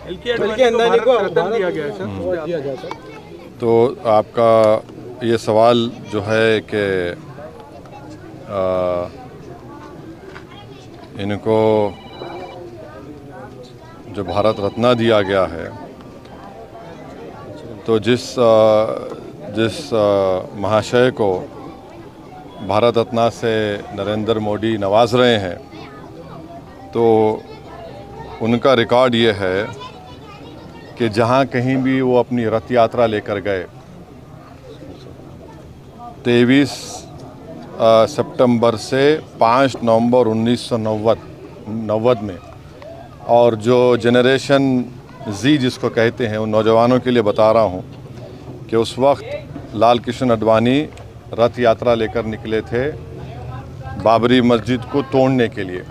अंदानी को दिया गया है सर। तो आपका ये सवाल जो है कि इनको जो भारत रत्न दिया गया है, तो जिस महाशय को भारत रत्न से नरेंद्र मोदी नवाज रहे हैं, तो उनका रिकॉर्ड ये है कि जहाँ कहीं भी वो अपनी रथ यात्रा लेकर गए 23 सितंबर से 5 नवंबर 1990 में, और जो जनरेशन जी जिसको कहते हैं उन नौजवानों के लिए बता रहा हूँ कि उस वक्त लाल कृष्ण आडवाणी रथ यात्रा लेकर निकले थे बाबरी मस्जिद को तोड़ने के लिए।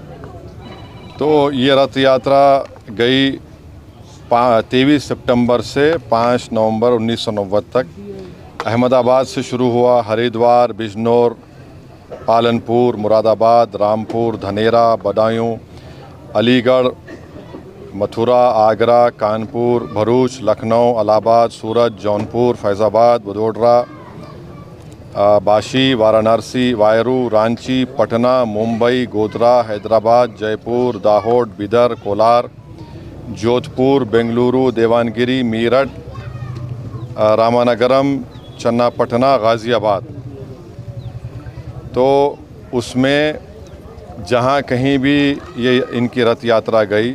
तो ये रथ यात्रा गई 23 सितंबर से 5 नवंबर 1990 तक। अहमदाबाद से शुरू हुआ, हरिद्वार, बिजनौर, पालनपुर, मुरादाबाद, रामपुर, धनेरा, बदायूं, अलीगढ़, मथुरा, आगरा, कानपुर, भरूच, लखनऊ, इलाहाबाद, सूरत, जौनपुर, फैज़ाबाद, वडोदरा, बाशी, वाराणसी, वायरू, रांची, पटना, मुंबई, गोधरा, हैदराबाद, जयपुर, दाहोद, बिदर, कोलार, जोधपुर, बेंगलुरु, देवानगिरी, मीरठ, रामानगरम, चन्नापटना, गाज़ियाबाद। तो उसमें जहाँ कहीं भी ये इनकी रथ यात्रा गई,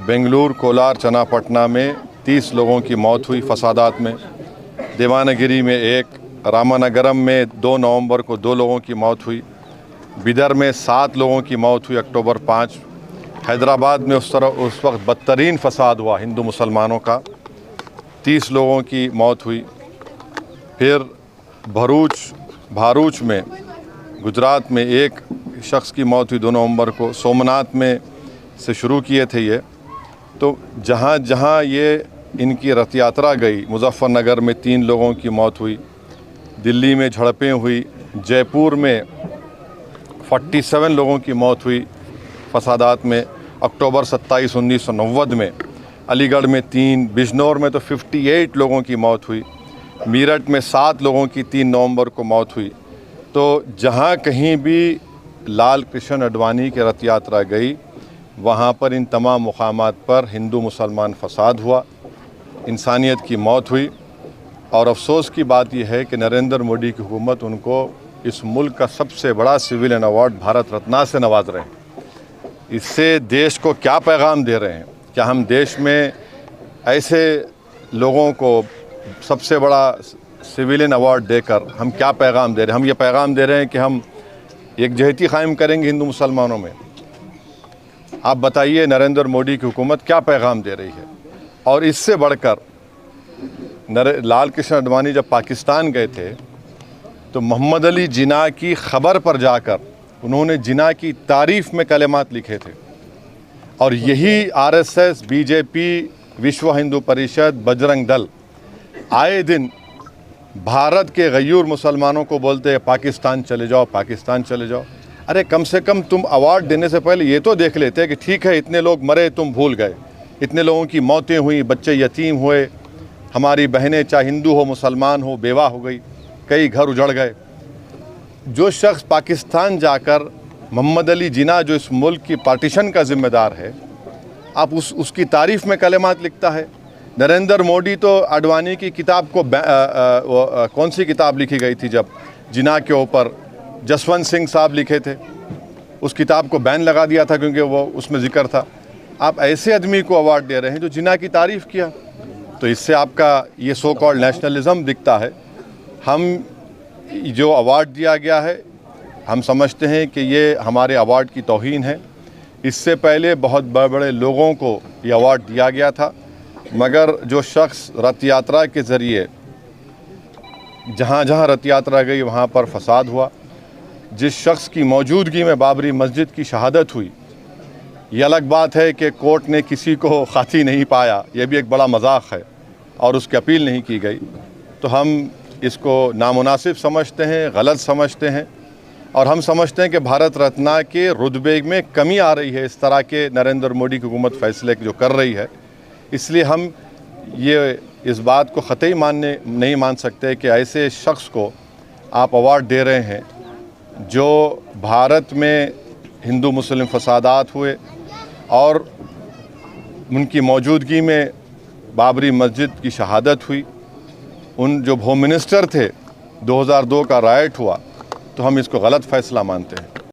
बेंगलुरु, कोलार, चन्नापटना में 30 लोगों की मौत हुई फसादात में, देवानगिरी में 1, रामानगरम में 2 नवंबर को 2 लोगों की मौत हुई, बिदर में 7 लोगों की मौत हुई अक्टूबर 5, हैदराबाद में उस वक्त बदतरीन फसाद हुआ हिंदू मुसलमानों का, 30 लोगों की मौत हुई। फिर भारूच में गुजरात में 1 शख्स की मौत हुई 2 नवंबर को। सोमनाथ में से शुरू किए थे ये। तो जहाँ जहाँ ये इनकी रथ यात्रा गई, मुजफ्फरनगर में 3 लोगों की मौत हुई, दिल्ली में झड़पें हुई, जयपुर में 47 लोगों की मौत हुई फसादात में अक्टूबर 27, 1990 में, अलीगढ़ में 3, बिजनौर में तो 58 लोगों की मौत हुई, मीरठ में 7 लोगों की 3 नवंबर को मौत हुई। तो जहाँ कहीं भी लाल कृष्ण आडवाणी की रथ यात्रा गई, वहाँ पर इन तमाम मुकामात पर हिंदू मुसलमान फसाद हुआ, इंसानियत की मौत हुई। और अफसोस की बात यह है कि नरेंद्र मोदी की हुकूमत उनको इस मुल्क का सबसे बड़ा सिविलियन अवार्ड भारत रत्न से नवाज रहे हैं। इससे देश को क्या पैगाम दे रहे हैं? क्या हम देश में ऐसे लोगों को सबसे बड़ा सिविलियन अवार्ड देकर हम क्या पैगाम दे रहे हैं? हम ये पैगाम दे रहे हैं कि हम एकजहती कायम करेंगे हिंदू मुसलमानों में। आप बताइए नरेंद्र मोदी की हुकूमत क्या पैगाम दे रही है? और इससे बढ़कर लाल कृष्ण आडवाणी जब पाकिस्तान गए थे तो मोहम्मद अली जिन्ना की ख़बर पर जाकर उन्होंने जिन्ना की तारीफ़ में कलिमात लिखे थे। और यही आरएसएस, बीजेपी, विश्व हिंदू परिषद, बजरंग दल आए दिन भारत के गयूर मुसलमानों को बोलते हैं पाकिस्तान चले जाओ, पाकिस्तान चले जाओ। अरे कम से कम तुम अवार्ड देने से पहले ये तो देख लेते कि ठीक है इतने लोग मरे, तुम भूल गए, इतने लोगों की मौतें हुई, बच्चे यतीम हुए, हमारी बहनें चाहे हिंदू हो मुसलमान हो बेवा हो गई, कई घर उजड़ गए। जो शख्स पाकिस्तान जाकर मोहम्मद अली जिन्ना जो इस मुल्क की पार्टीशन का ज़िम्मेदार है, आप उसकी तारीफ़ में कलिमात लिखता है। नरेंद्र मोदी तो आडवाणी की किताब को कौन सी किताब लिखी गई थी जब जिन्ना के ऊपर जसवंत सिंह साहब लिखे थे, उस किताब को बैन लगा दिया था क्योंकि वो उसमें ज़िक्र था। आप ऐसे आदमी को अवार्ड दे रहे हैं जो जिन्ना की तारीफ़ किया, तो इससे आपका ये सो कॉल्ड नेशनलिज़म दिखता है। हम जो अवार्ड दिया गया है हम समझते हैं कि ये हमारे अवार्ड की तौहीन है। इससे पहले बहुत बड़े बड़े लोगों को ये अवार्ड दिया गया था, मगर जो शख्स रथ यात्रा के ज़रिए जहाँ जहाँ रथ यात्रा गई वहाँ पर फसाद हुआ, जिस शख्स की मौजूदगी में बाबरी मस्जिद की शहादत हुई, ये अलग बात है कि कोर्ट ने किसी को खाती नहीं पाया, यह भी एक बड़ा मजाक है और उसकी अपील नहीं की गई। तो हम इसको नामुनासिब समझते हैं, गलत समझते हैं, और हम समझते हैं कि भारत रत्न के रुतबे में कमी आ रही है इस तरह के नरेंद्र मोदी की हुकूमत फ़ैसले जो कर रही है। इसलिए हम ये इस बात को ख़तई नहीं मान सकते कि ऐसे शख्स को आप अवार्ड दे रहे हैं जो भारत में हिंदू मुस्लिम फसादात हुए और उनकी मौजूदगी में बाबरी मस्जिद की शहादत हुई, उन जो होम मिनिस्टर थे 2002 का राइट हुआ, तो हम इसको गलत फ़ैसला मानते हैं।